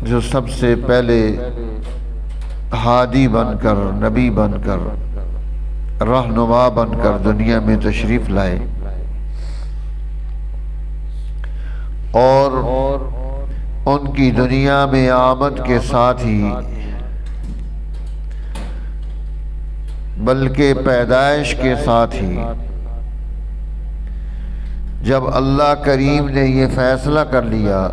جو سب سے پہلے ہادی بن کر، نبی بن کر، رہنما بن کر دنیا میں تشریف لائے، اور ان کی دنیا میں آمد کے ساتھ ہی بلکہ پیدائش کے ساتھ ہی جب اللہ کریم نے یہ فیصلہ کر لیا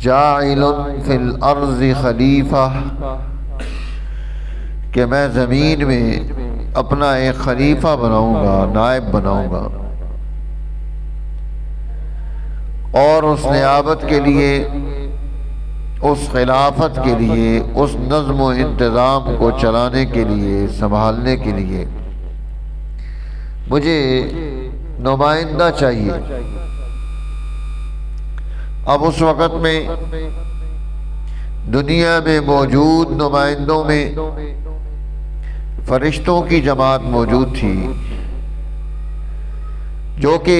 جاعل فی الارض خلیفہ، کہ میں زمین میں اپنا ایک خلیفہ بناؤں گا، نائب بناؤں گا، اور اس نیابت کے لیے، اس خلافت کے لیے، اس نظم و انتظام کو چلانے کے لیے، سنبھالنے کے لیے مجھے نمائندہ چاہیے۔ اب اس وقت میں دنیا میں موجود نمائندوں میں فرشتوں کی جماعت موجود تھی، جو کہ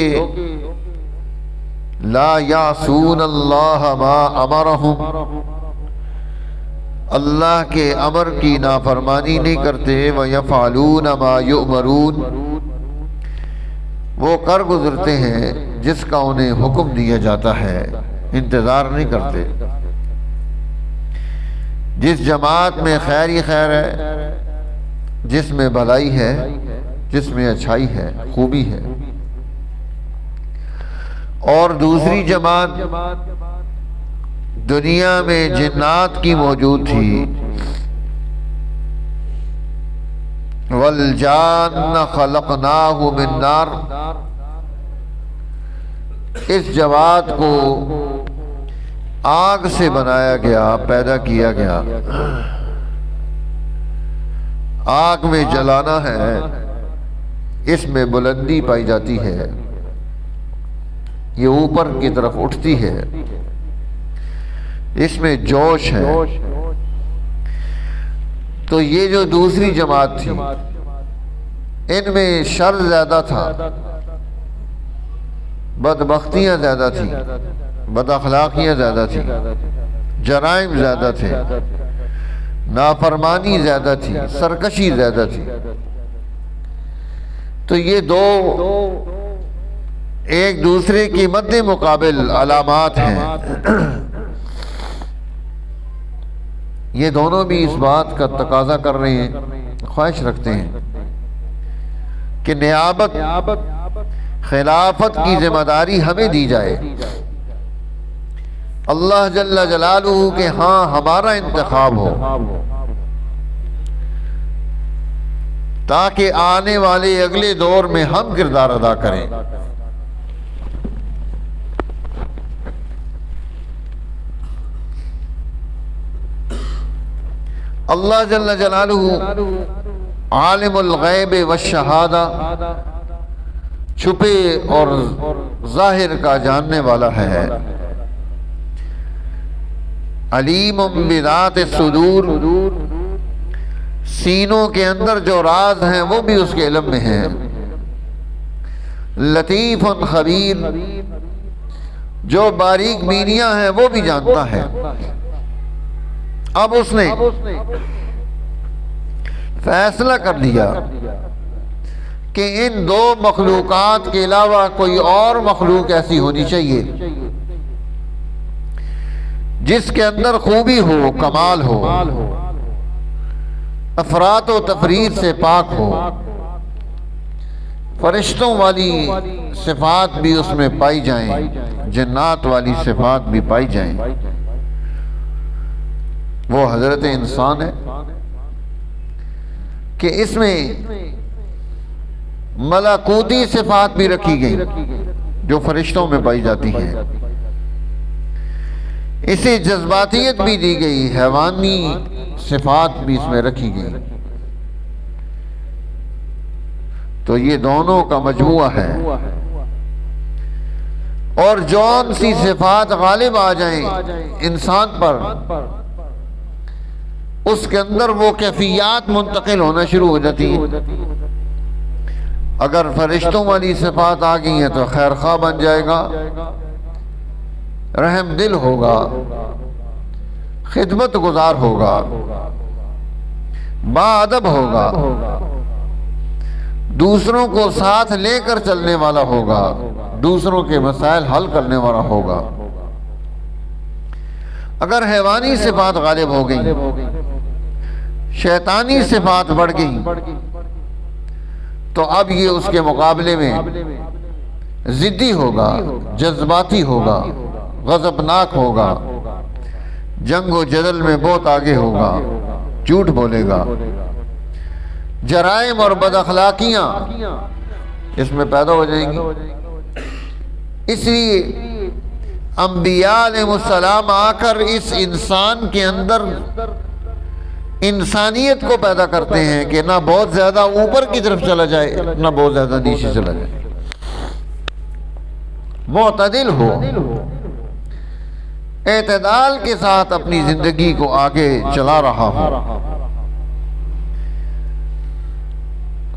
لا یعصون اللہ ما امرہم، اللہ کے امر کی نافرمانی نہیں کرتے، وَيَفْعَلُونَ مَا يُؤْمَرُونَ، وہ کر گزرتے ہیں جس کا انہیں حکم دیا جاتا ہے، انتظار نہیں کرتے۔ جس جماعت میں خیر ہی خیر ہے، جس میں بھلائی ہے، جس میں اچھائی ہے، خوبی ہے، اور دوسری جماعت دنیا میں جنات کی موجود تھی، وَالْجَانَّ خَلَقْنَاهُ مِن نَّارٍ، اس جماعت کو آگ سے بنایا گیا، پیدا کیا گیا، آگ میں جلانا ہے، اس میں بلندی پائی جاتی ہے، یہ اوپر کی طرف اٹھتی ہے، اس میں جوش ہے۔ تو یہ جو دوسری جماعت تھی، ان میں شر زیادہ تھا، بدبختیاں زیادہ تھیں، بد اخلاقیاں زیادہ تھیں، جرائم زیادہ تھے، نافرمانی زیادہ تھی، سرکشی زیادہ تھی۔ تو یہ دو ایک دوسرے کی مد مقابل علامات ہیں، یہ دونوں بھی اس بات کا تقاضا کر رہے ہیں، خواہش رکھتے ہیں کہ نیابت، خلافت کی ذمہ داری ہمیں دی جائے، اللہ جل جلالہ کہ ہاں ہمارا انتخاب ہو، تاکہ آنے والے اگلے دور میں ہم کردار ادا کریں۔ اللہ جل جلالہ عالم الغیب والشہادہ، چھپے اور ظاہر کا جاننے والا ہے، علیم بذات الصدور، سینوں کے اندر جو راز ہیں وہ بھی اس کے علم میں ہیں، لطیف خبیر، جو باریک بینیاں ہیں وہ بھی جانتا ہے۔ اب اس نے فیصلہ کر لیا کہ ان دو مخلوقات کے علاوہ کوئی اور مخلوق ایسی ہونی چاہیے جس کے اندر خوبی ہو، کمال ہو، افراط و تفرید سے پاک ہو، فرشتوں والی صفات بھی اس میں پائی جائیں، جنات والی صفات بھی پائی جائیں۔ وہ حضرت انسان ہے کہ اس میں ملکوتی صفات بھی رکھی گئی جو فرشتوں میں پائی جاتی ہیں، اسے جذباتیت بھی دی گئی، حیوانی صفات بھی اس میں رکھی گئی۔ تو یہ دونوں کا مجموعہ ہے، اور جون سی صفات غالب آ جائیں انسان پر، اس کے اندر وہ کیفیات منتقل ہونا شروع ہو جاتی ہیں۔ اگر فرشتوں والی صفات آ گئی ہیں تو خیر خواہ بن جائے گا، رحم دل ہوگا، خدمت گزار ہوگا، باادب ہوگا، دوسروں کو ساتھ لے کر چلنے والا ہوگا، دوسروں کے مسائل حل کرنے والا ہوگا۔ اگر حیوانی صفات غالب ہو گئی، شیطانی صفات بڑھ گئی، تو اب یہ اس کے مقابلے میں ضدی ہوگا، جذباتی ہوگا، غضبناک ہوگا، جنگ و جدل میں بہت آگے ہوگا، جھوٹ بولے گا، جرائم اور بد اخلاقیاں اس میں پیدا ہو جائیں گی۔ اس لیے انبیاء علیہ السلام آ کر اس انسان کے اندر انسانیت کو پیدا کرتے ہیں کہ نہ بہت زیادہ اوپر کی طرف چلا جائے، نہ بہت زیادہ نیچے چلا جائے، معتدل ہو، اعتدال کے ساتھ اپنی زندگی کو آگے چلا رہا ہو۔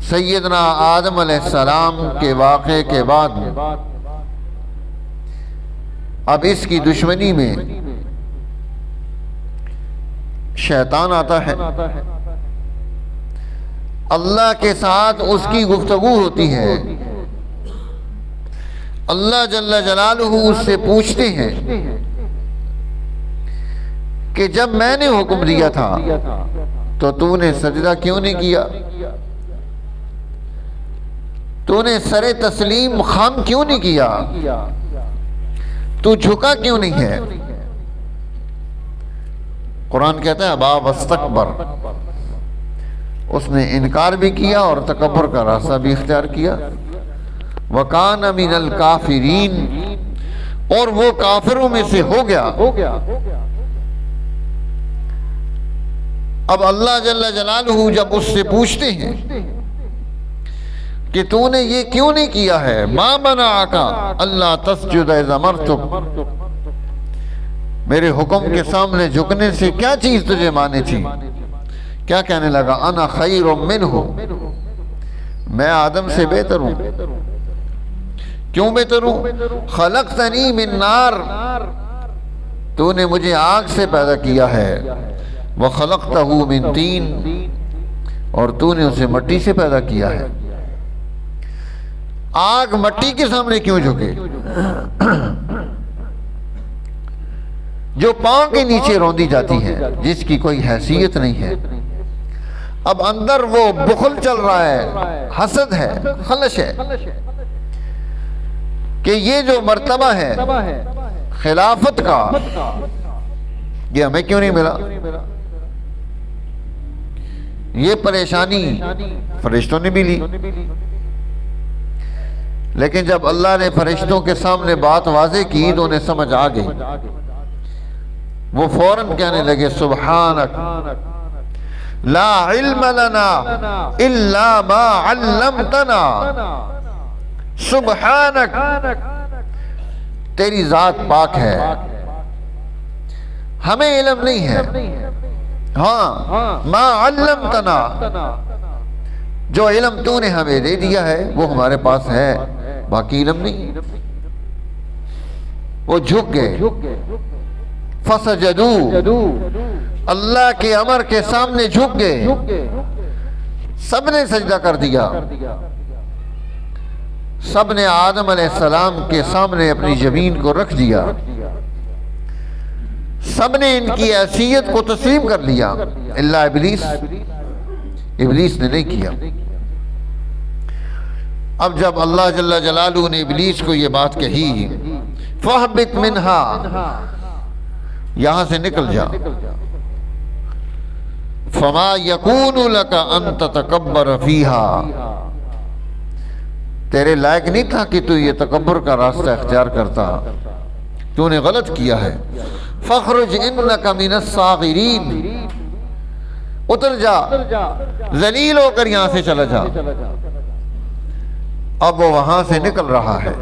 سیدنا آدم علیہ السلام کے واقعے کے بعد اب اس کی دشمنی میں شیطان آتا ہے، اللہ کے ساتھ اس کی گفتگو ہوتی ہے، اللہ جل جلالہ اس سے پوچھتے ہیں کہ جب میں نے حکم دیا تھا تو تو نے سجدہ کیوں نہیں کیا؟ تو نے سر تسلیم خم کیوں نہیں کیا؟ تو جھکا کیوں نہیں ہے؟ قرآن کہتا ہے ابا واستکبر، اس نے انکار بھی کیا اور تکبر کا راستہ بھی اختیار کیا۔ وَكَانَ مِنَ الْكَافِرِينَ، اور وہ کافروں میں سے ہو گیا۔ اب اللہ جل جلالہ جب اس سے پوچھتے ہیں کہ تو نے یہ کیوں نہیں کیا ہے، مَا مَنَعَكَ أَلَّا تَسْجُدَ إِذْ أَمَرْتُكَ، میرے حکم کے سامنے جھکنے سے کیا چیز تجھے مانے تھی؟ کیا کہنے لگا؟ انا خیر منہ، میں آدم سے بہتر ہوں۔ کیوں بہتر ہوں؟ خلقتنی من نار، تو نے مجھے آگ سے پیدا کیا ہے، وخلقتہ من طین، اور تو نے اسے مٹی سے پیدا کیا ہے۔ آگ مٹی کے سامنے کیوں جھکے؟ جو پاؤں کے نیچے روندی جاتی ہے، جس کی کوئی حیثیت نہیں ہے، اب اندر وہ بخل چل رہا ہے، حسد ہے، خلش ہے کہ یہ جو مرتبہ ہے خلافت کا، یہ ہمیں کیوں نہیں ملا؟ یہ پریشانی فرشتوں نے بھی لی، لیکن جب اللہ نے فرشتوں کے سامنے بات واضح کی تو انہیں سمجھ آ گئی۔ وہ فوراً کہنے لگے سبحانک لا علم لنا الا ما علمتنا، سبحانک، تیری ذات پاک ہے، ہمیں علم نہیں ہے، ہاں ما علمتنا، جو علم تو نے ہمیں دے دیا ہے وہ ہمارے پاس ہے، باقی علم نہیں۔ وہ جھک گئے، فسجدوا، اللہ کے امر کے سامنے جھک گئے، سب نے سجدہ کر دیا، سب نے آدم علیہ السلام کے سامنے اپنی زمین کو رکھ دیا، سب نے ان کی حیثیت کو تسلیم کر لیا، الا ابلیس، ابلیس نے نہیں کیا۔ اب جب اللہ جل جلالہ نے ابلیس کو یہ بات کہی فَاهْبِطْ مِنْهَا، یہاں سے نکل جا، فَمَا يَكُونُ لَكَ أَن تَتَكَبَّرَ فِيهَا، تیرے لائق نہیں تھا کہ تو یہ تکبر کا راستہ اختیار کرتا، تو نے غلط کیا ہے۔ فَخْرُجْ إِنَّكَ مِنَ الصَّاغِرِينَ، اتر جا، ذلیل ہو کر یہاں سے چلا جا۔ اب وہ وہاں سے نکل رہا ہے،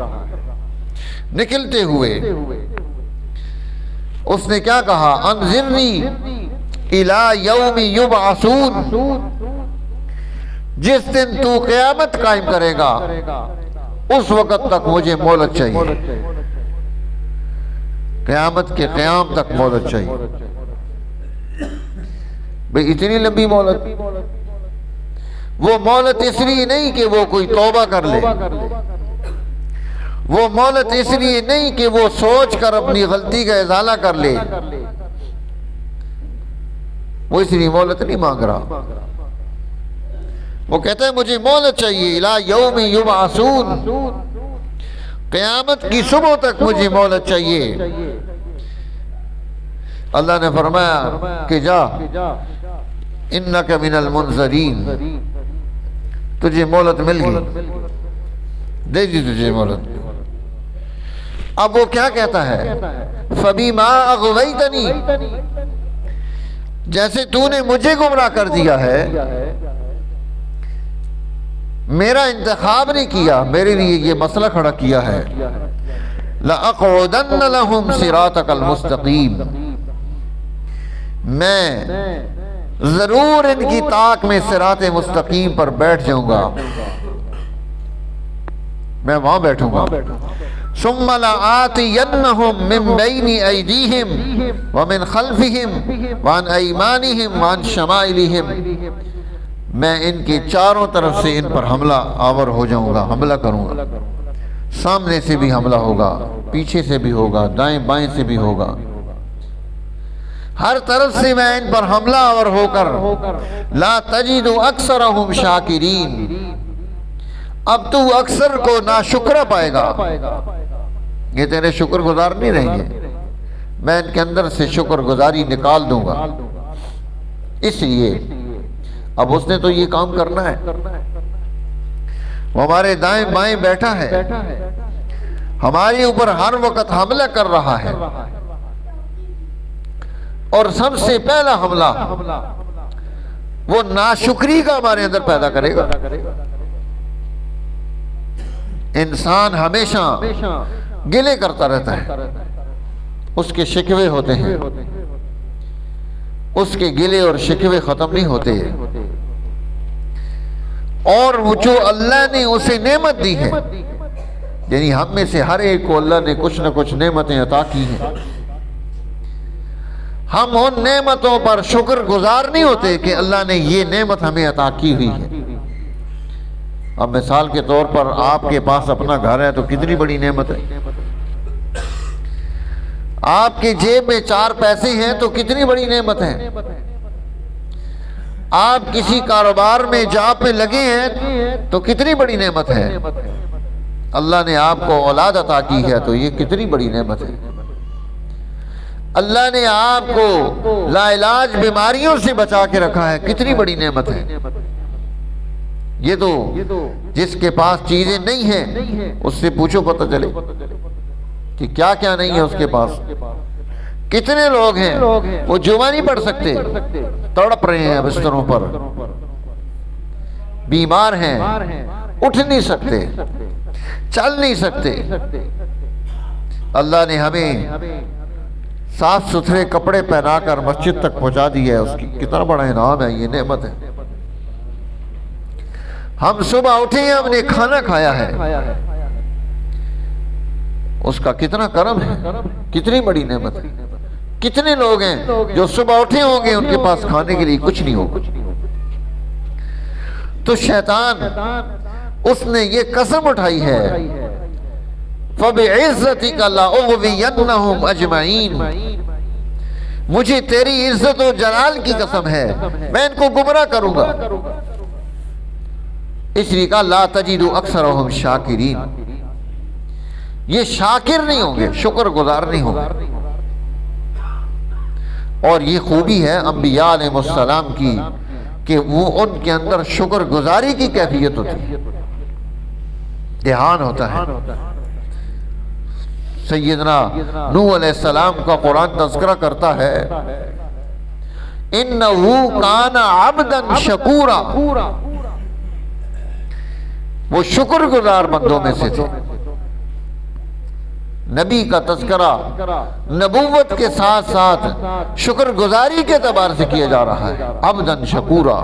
نکلتے ہوئے اس نے کیا کہا؟ انذرنی الی یوم یبعثون، جس دن تو قیامت قائم کرے گا اس وقت تک مجھے مہلت چاہیے۔ قیامت کے قیام تک مہلت چاہیے. بھئی اتنی لمبی مہلت؟ وہ مہلت اس لیے نہیں کہ وہ کوئی توبہ کر لے، وہ مہلت اس لیے نہیں کہ وہ سوچ کر اپنی غلطی کا ازالہ کر لے، وہ اس لیے مہلت نہیں مانگ رہا. وہ کہتا ہے مجھے مہلت چاہیے، الی یوم یبعثون، قیامت کی صبح تک مجھے مہلت چاہیے. اللہ نے فرمایا کہ جا انک من المنذرین، تجھے مہلت مل گئی، دے دی تجھے مہلت. اب وہ کیا کہتا ہے؟ فَبِمَا أَغْوَيْتَنِي، جیسے تو نے مجھے گمراہ کر دیا ہے، میرا انتخاب نہیں کیا، میرے لیے یہ مسئلہ کھڑا کیا ہے. لَأَقْعُدَنَّ لَهُمْ صِرَاطَكَ الْمُسْتَقِيمَ، میں ضرور ان کی طاق میں صراط مستقیم پر بیٹھ جاؤں گا، میں وہاں بیٹھوں گا. ثُمَّ لَآتِيَنَّهُمْ مِنْ بَيْنِ أَيْدِيهِمْ وَمِنْ خَلْفِهِمْ وَعَنْ أَيْمَانِهِمْ وَعَنْ شَمَائِلِهِمْ، میں ان کے چاروں طرف سے ان پر حملہ آور ہو جاؤں گا، حملہ کروں گا. سامنے سے بھی حملہ ہوگا، پیچھے سے بھی ہوگا، دائیں بائیں سے بھی ہوگا، ہر طرف سے میں ان پر حملہ آور ہو کر لا تجد اکثرهم شاکرین، اب تو اکثر کو ناشکرہ پائے گا، یہ تیرے شکر گزار نہیں رہیں گے، میں ان کے اندر سے شکر گزاری نکال دوں گا. اس لیے اب اس نے تو یہ کام کرنا ہے، وہ ہمارے دائیں بائیں بیٹھا ہے، ہمارے اوپر ہر وقت حملہ کر رہا ہے، اور سب سے پہلا حملہ وہ ناشکری کا ہمارے اندر پیدا کرے گا. انسان ہمیشہ گلے کرتا رہتا ہے، اس کے شکوے ہوتے ہیں، اس کے گلے اور شکوے ختم نہیں ہوتے. اور وہ جو اللہ نے اسے نعمت دی ہے، یعنی ہم میں سے ہر ایک کو اللہ نے کچھ نہ کچھ نعمتیں عطا کی ہیں، ہم ان نعمتوں پر شکر گزار نہیں ہوتے کہ اللہ نے یہ نعمت ہمیں عطا کی ہوئی ہے. اب مثال کے طور پر آپ کے پاس اپنا گھر ہے تو کتنی بڑی نعمت ہے، آپ کے جیب میں 4 پیسے ہیں تو کتنی بڑی نعمت ہے، آپ کسی کاروبار میں جاب پہ لگے ہیں تو کتنی بڑی نعمت ہے، اللہ نے آپ کو اولاد عطا کی ہے تو یہ کتنی بڑی نعمت ہے، اللہ نے آپ کو لا علاج بیماریوں سے بچا کے رکھا ہے، کتنی بڑی نعمت ہے. یہ تو جس کے پاس چیزیں نہیں ہیں اس سے پوچھو پتہ چلے کہ کیا کیا نہیں ہے اس کے پاس. کتنے لوگ ہیں وہ جمعہ نہیں پڑھ سکتے، تڑپ رہے ہیں بستروں پر، بیمار ہیں، اٹھ نہیں سکتے، چل نہیں سکتے. اللہ نے ہمیں صاف ستھرے کپڑے پہنا کر مسجد تک پہنچا دیا ہے، اس کی کتنا بڑا انعام ہے، یہ نعمت ہے. ہم صبح اٹھے ہیں، ہم نے کھانا کھایا ہے، اس کا کتنا کرم ہے، کتنی بڑی نعمت ہے. کتنے لوگ ہیں جو صبح اٹھے ہوں گے ان کے پاس کھانے کے لیے کچھ نہیں ہوگا. تو شیطان اس نے یہ قسم اٹھائی ہے، فَبِعِزَّتِكَ لَأُغْوِيَنَّهُمْ أَجْمَعِينَ، مجھے تیری عزت و جلال کی قسم ہے میں ان کو گمراہ کروں گا. اس لیے کہا لا تجد اکثرهم شاکرین، یہ شاکر نہیں ہوں گے، شکر گزار نہیں ہوں گے. اور یہ خوبی ہے انبیاء علیہ السلام کی کہ وہ ان کے اندر شکر گزاری کی کیفیت ہوتی ہے، دھیان ہوتا ہے. سیدنا نوح علیہ السلام کا قرآن تذکرہ کرتا ہے اِنَّهُ كَانَ عَبْدًا شَكُورًا، وہ شکر گزار بندوں میں سے تھے. نبی کا تذکرہ نبوت کے ساتھ ساتھ شکر گزاری کے اعتبار سے کیا جا رہا ہے، عبدًا شکورا.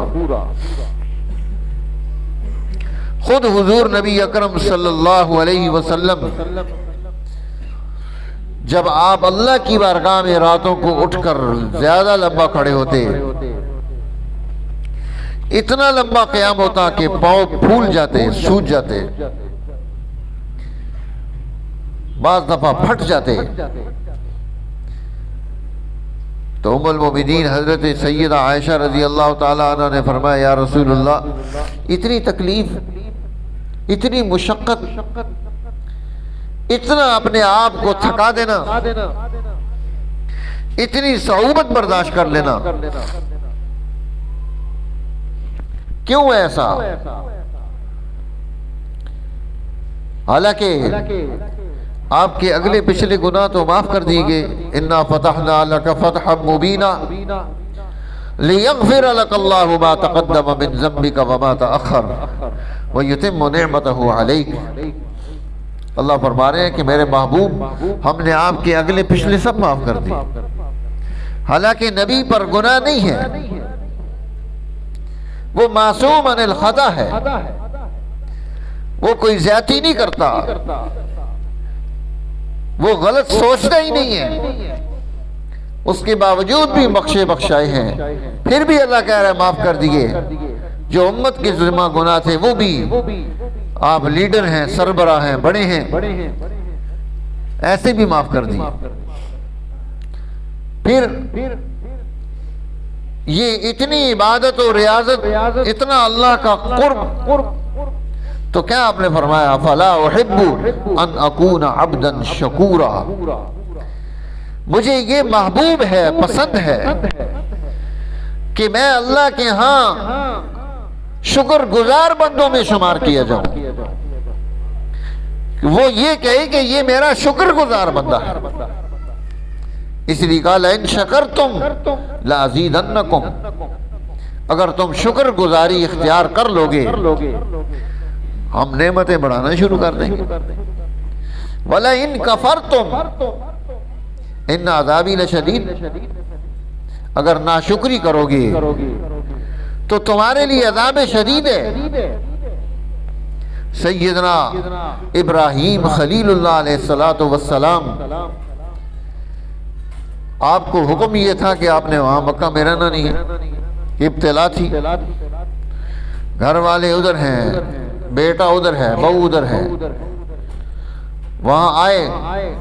خود حضور نبی اکرم صلی اللہ علیہ وسلم جب آپ اللہ کی بارگاہ میں راتوں کو اٹھ کر زیادہ لمبا کھڑے ہوتے، اتنا لمبا قیام ہوتا کہ پاؤں پھول جاتے، سوج جاتے، بعض دفعہ پھٹ جاتے۔ تو ام المومنین حضرت سیدہ عائشہ رضی اللہ تعالی عنہ نے فرمایا، یا رسول اللہ، اتنی تکلیف، اتنی مشقت، اتنا اپنے آپ کو تھکا دینا، اتنی صعوبت برداشت کر لینا، کیوں ایسا؟ حالانکہ آپ کے اگلے پچھلے گناہ تو معاف کر دیے گئے۔ انا فتحنا لک فتحا مبینا لیغفر لک اللہ ما تقدم من ذنبک وما تأخر ویتم نعمتہ علیک۔ اللہ فرما رہے ہیں کہ میرے محبوب، ہم نے آپ کے اگلے پچھلے سب معاف کر دیے۔ حالانکہ نبی پر گناہ نہیں ہے، وہ معصوم عن الخطا ہے، وہ کوئی زیادتی نہیں کرتا، وہ غلط سوچتا ہی نہیں ہے، اس کے باوجود بھی بخشے بخشائے ہیں۔ پھر بھی اللہ کہہ رہا ہے معاف کر دیے۔ جو امت کے ذمہ گناہ تھے وہ بھی، آپ لیڈر ہیں، سربراہ ہیں، بڑے ہیں، ایسے بھی معاف کر دیے۔ پھر یہ اتنی عبادت و ریاضت، اتنا اللہ کا قرب، تو کیا آپ نے فرمایا فلا احب ان اکون عبدا شکورا، مجھے یہ محبوب ہے، پسند ہے کہ میں اللہ کے ہاں شکر گزار بندوں میں شمار کیا جاؤں، وہ یہ کہے کہ یہ میرا شکر گزار بندہ ہے۔ اس لیے کہا لئن شکرتم لازیدنکم، اگر تم شکر گزاری اختیار کر لو گے ہم نعمتیں بڑھانا شروع کر دیں گے۔ وَلَئِن كَفَرْتُمْ إِنَّ عَذَابِي لَشَدِيدٌ، اگر ناشکری کرو گے تو تمہارے لیے عذاب شدید ہے۔ سیدنا ابراہیم خلیل اللہ علیہ السلام، آپ کو حکم یہ تھا کہ آپ نے وہاں مکہ میں رہنا نہیں ہے، ابتلا تھی، گھر والے ادھر ہیں، بیٹا ادھر ہے، بہو ادھر ہے۔ وہاں آئے،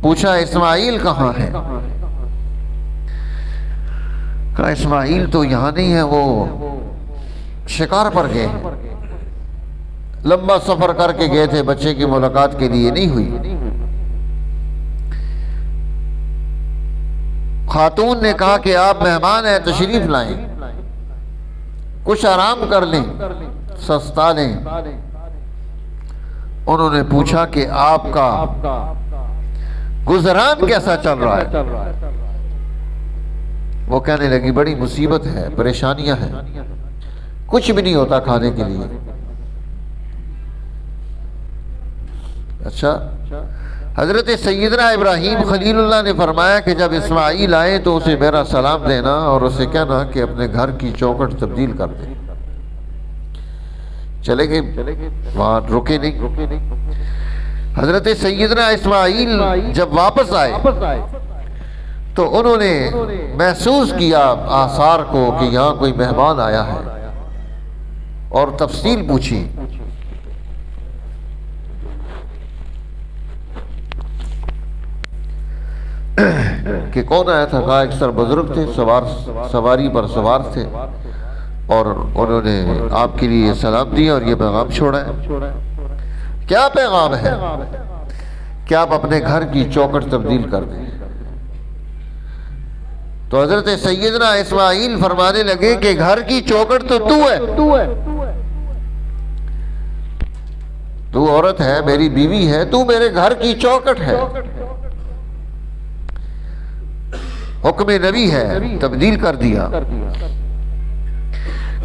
پوچھا اسماعیل کہاں ہے؟ کہا اسماعیل تو یہاں نہیں ہے، وہ شکار پر گئے، لمبا سفر کر کے گئے تھے، بچے کی ملاقات کے لیے نہیں ہوئی۔ خاتون نے کہا کہ آپ مہمان ہیں، تشریف لائیں، کچھ آرام کر لیں، سستا لیں۔ انہوں نے پوچھا کہ آپ کا گزران کیسا چل رہا ہے؟ وہ کہنے لگی بڑی مصیبت ہے، پریشانیاں ہیں، کچھ بھی نہیں ہوتا کھانے کے لیے۔ اچھا، حضرت سیدنا ابراہیم خلیل اللہ نے فرمایا کہ جب اسماعیل آئے تو اسے میرا سلام دینا اور اسے کہنا کہ اپنے گھر کی چوکھٹ تبدیل کر دے۔ چلے گئے، وہاں رکے نہیں۔ حضرت سیدنا اسماعیل جب واپس آئے تو انہوں نے محسوس کیا آثار کو کہ یہاں کوئی مہمان آیا ہے، اور تفصیل پوچھی۔ کہ کون آیا تھا؟ کہا ایک سر بزرگ تھے، سواری پر سوار تھے، اور انہوں نے آپ کے لیے سلام دیا اور یہ پیغام چھوڑا ہے۔ کیا پیغام ہے؟ کہ آپ اپنے گھر کی چوکھٹ تبدیل کر دیں۔ تو حضرت سیدنا اسماعیل فرمانے لگے کہ گھر کی چوکھٹ تو تو ہے، تو عورت ہے، میری بیوی ہے، تو میرے گھر کی چوکھٹ ہے، حکم نبی ہے، تبدیل کر دیا۔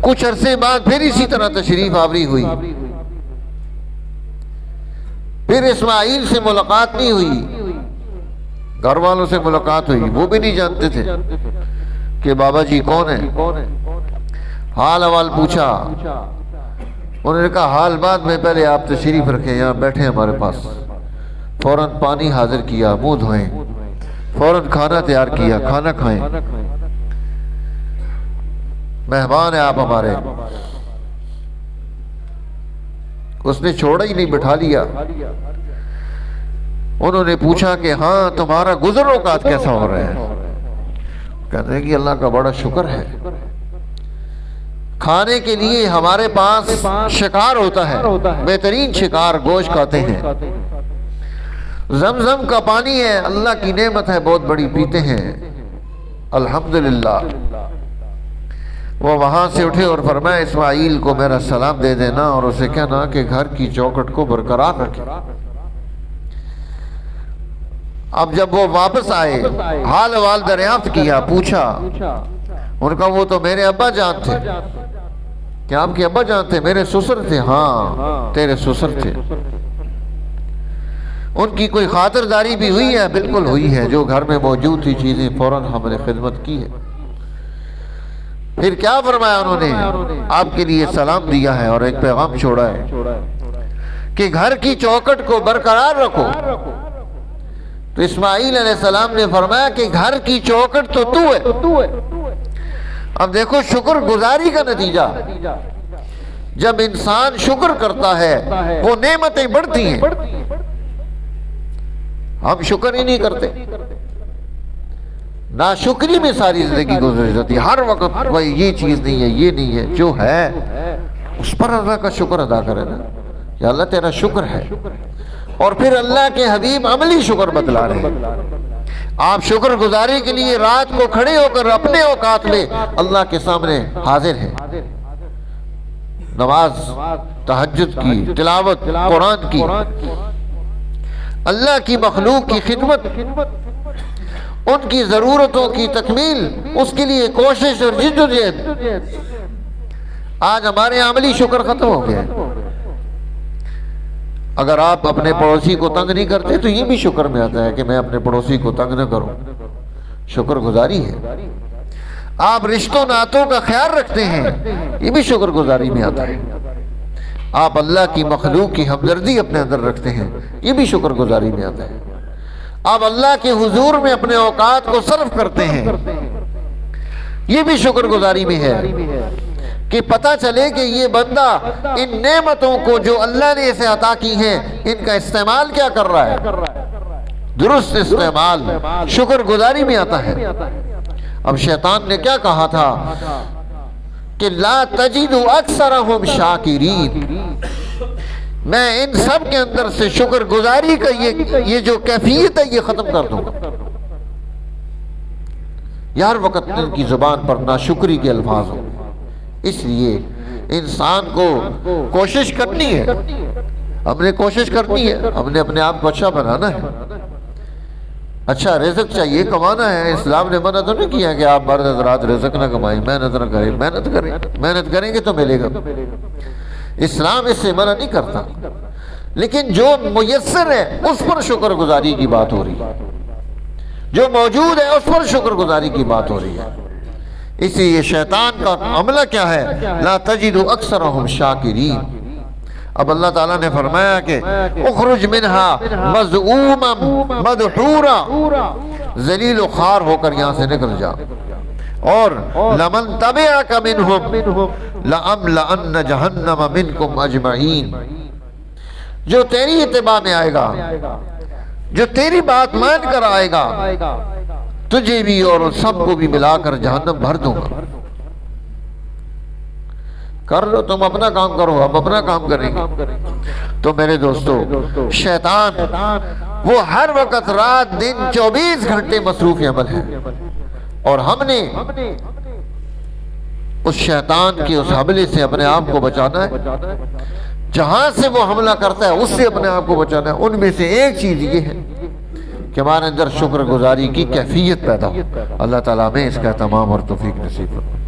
کچھ عرصے بعد پھر اسی طرح تشریف آوری ہوئی، پھر اسماعیل سے ملاقات نہیں ہوئی، گھر والوں سے ملاقات ہوئی، وہ بھی نہیں جانتے تھے کہ بابا جی کون ہے۔ حال احوال پوچھا، انہوں نے کہا حال بعد میں، پہلے آپ تشریف رکھیں، یہاں بیٹھے ہمارے پاس۔ فوراً پانی حاضر کیا، منہ دھوئیں، فوراً کھانا تیار کیا، کھانا کھائیں، مہمان ہیں آپ ہمارے۔ اس نے چھوڑا ہی نہیں، بٹھا لیا۔ انہوں نے پوچھا کہ ہاں تمہارا گزر اوقات کیسا ہو رہا ہے؟ کہتے ہیں کہ اللہ کا بڑا شکر ہے، کھانے کے لیے ہمارے پاس شکار ہوتا ہے، بہترین شکار گوشت کھاتے ہیں، زمزم کا پانی ہے، اللہ کی نعمت ہے، بہت بڑی، پیتے ہیں الحمدللہ۔ وہ وہاں سے اٹھے اور فرمایا اسماعیل کو میرا سلام دے دینا اور اسے کہنا کہ گھر کی چوکھٹ کو برقرار رکھے۔ اب جب وہ واپس آئے، حال احوال دریافت کیا، پوچھا، ان کا وہ تو میرے ابا جان تھے۔ کیا آپ کے ابا جان تھے؟ میرے سسر تھے۔ ہاں تیرے سسر تھے۔ ان کی کوئی خاطرداری بھی ہوئی ہے؟ بالکل ہوئی ہے، جو گھر میں موجود تھی چیزیں فوراً ہم نے خدمت کی ہے۔ پھر کیا فرمایا انہوں نے؟ آپ کے لیے سلام دیا ہے اور ایک پیغام چھوڑا ہے کہ گھر کی چوکھٹ کو برقرار رکھو۔ تو اسماعیل علیہ السلام نے فرمایا کہ گھر کی چوکھٹ تو تو ہے۔ اب دیکھو شکر گزاری کا نتیجہ، جب انسان شکر کرتا ہے وہ نعمتیں بڑھتی ہیں۔ ہم شکر ہی نہیں کرتے، ناشکری میں ساری زندگی گزر جاتی ہے، ہر وقت بھائی یہ چیز نہیں ہے، یہ نہیں ہے، جو ہے اس پر اللہ کا شکر ادا کرے نا، یا اللہ تیرا شکر ہے۔ اور پھر اللہ کے حبیب عملی شکر بتلا رہے ہیں۔ آپ شکر گزاری کے لیے رات کو کھڑے ہو کر اپنے اوقات میں اللہ کے سامنے حاضر ہیں، نماز، تہجد کی، تلاوت قرآن کی، اللہ کی مخلوق کی خدمت، ان کی ضرورتوں کی تکمیل، اس کے لیے کوشش اور جدوجہد۔ آج ہمارے عملی شکر ختم ہو گیا ہے۔ اگر آپ اپنے پڑوسی کو تنگ نہیں کرتے تو یہ بھی شکر میں آتا ہے کہ میں اپنے پڑوسی کو تنگ نہ کروں، شکر گزاری ہے۔ آپ رشتوں ناتوں کا خیال رکھتے ہیں، یہ بھی شکر گزاری میں آتا ہے۔ آپ اللہ کی مخلوق کی ہمدردی اپنے اندر رکھتے ہیں، یہ بھی شکر گزاری میں آتا ہے۔ آپ اللہ کے حضور میں اپنے اوقات کو صرف کرتے ہیں، یہ بھی شکر گزاری میں ہے، کہ پتہ چلے کہ یہ بندہ ان نعمتوں کو جو اللہ نے اسے عطا کی ہیں ان کا استعمال کیا کر رہا ہے۔ درست استعمال شکر گزاری میں آتا ہے۔ اب شیطان نے کیا کہا تھا کہ لا تجد اکثرہم شاکرین، میں ان سب کے اندر سے شکر گزاری کا یہ جو کیفیت ہے یہ ختم کر دوں گا۔ ہر وقت ان کی زبان پر ناشکری کے الفاظ ہوں۔ اس لیے انسان کو کوشش کرنی ہے، ہم نے کوشش کرنی ہے، ہم نے اپنے آپ کو اچھا بنانا ہے، اچھا رزق چاہیے، کمانا ہے۔ اسلام نے منع تو نہیں کیا کہ آپ مرد حضرات رزق نہ کمائیں، محنت نہ کریں، محنت کریں، محنت کریں گے تو ملے گا۔ اسلام اس سے منع نہیں کرتا، لیکن جو میسر ہے اس پر شکر گزاری کی بات ہو رہی ہے، جو موجود ہے اس پر شکر گزاری کی بات ہو رہی ہے۔ اسی یہ شیطان کا عملہ کیا ہے؟ لا تجد اکثرہم شاکرین۔ اب اللہ تعالیٰ نے فرمایا کہ اخرج منہا مذعوما مدحورا، ذلیل و خوار ہو کر یہاں سے نکل جا، اور لمن تبعک منہم لأملأن جہنم منکم اجمعین، جو تیری اتباع میں آئے گا، جو تیری بات مان کر آئے گا، تجھے بھی اور سب کو بھی ملا کر جہنم بھر دوں گا۔ کر لو، تم اپنا کام کرو، ہم اپنا کام کریں گے۔ تو میرے دوستو، شیطان وہ ہر وقت رات دن 24 گھنٹے مصروف عمل ہے، اور ہم نے اس شیطان کے اس حملے سے اپنے آپ کو بچانا ہے۔ جہاں سے وہ حملہ کرتا ہے اس سے اپنے آپ کو بچانا ہے۔ ان میں سے ایک چیز یہ ہے کہ ہمارے اندر شکر گزاری کی کیفیت پیدا ہو۔ اللہ تعالیٰ میں اس کا تمام اور توفیق نصیب کرے۔